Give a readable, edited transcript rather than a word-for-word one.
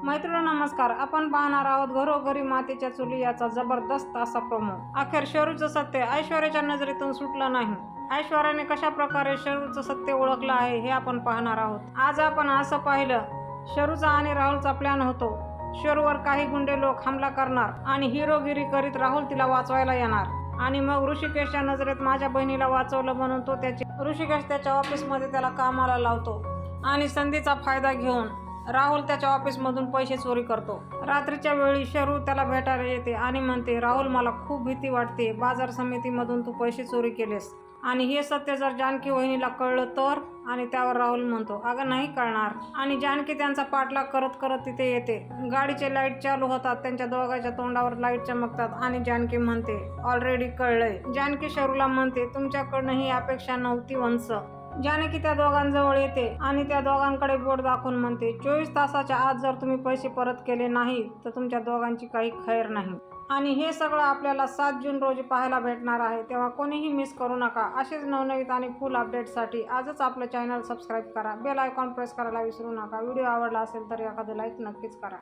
मैत्रिणी नमस्कार. आपण पाहणार आहोत घरोघरी मातीच्या चुली याचा जबरदस्त असा प्रोमो. अखेर शरूचं सत्य ऐश्वर्याच्या नजरेतून सुटलं नाही. ऐश्वर्याने कशा प्रकारे शरूचं सत्य ओळखलं आहे हे आपण पाहणार आहोत. आज आपण असं पाहिलं, शरूचा आणि राहुलचा प्लॅन होतो. शरूवर काही गुंडे लोक हमला करणार आणि हिरोगिरी करीत राहुल तिला वाचवायला येणार आणि मग ऋषिकेशच्या नजरेत माझ्या बहिणीला वाचवलं म्हणून तो ऋषिकेश त्याच्या ऑफिसमध्ये त्याला कामाला लावतो आणि संधीचा फायदा घेऊन राहुल त्याच्या ऑफिसमधून पैसे चोरी करतो. रात्रीच्या वेळी शरू त्याला भेटायला येते आणि म्हणते, राहुल मला खूप भीती वाटते. बाजार समितीमधून तू पैसे चोरी केलेस आणि हे सत्य जर जानकी वहिनीला कळलं तर. आणि त्यावर राहुल म्हणतो, अगं नाही कळणार. आणि जानकी त्यांचा पाठलाग करत करत तिथे येते. गाडीचे लाईट चालू होतात. त्यांच्या दोघांच्या तोंडावर लाईट चमकतात आणि जानकी म्हणते, ऑलरेडी कळलंय. जानकी शरूला म्हणते, तुमच्याकडनं ही अपेक्षा नव्हती वंश. जानकी त्या दोघांजवळ येते आणि त्या दोघांकडे बोट दाखवून म्हणते, 24 तासाच्या आत जर तुम्ही पैसे परत केले नाही तर तुमच्या दोघांची काही खैर नाही. आणि हे सगळं आपल्याला 7 जून रोजी पाहायला भेटणार आहे. तेव्हा कोणीही मिस करू नका. असेच नवनवीन आणि फुल अपडेटसाठी आजच आपलं चॅनल सबस्क्राईब करा. बेल आयकॉन प्रेस करायला विसरू नका. व्हिडिओ आवडला असेल तर एखादं लाईक नक्कीच करा.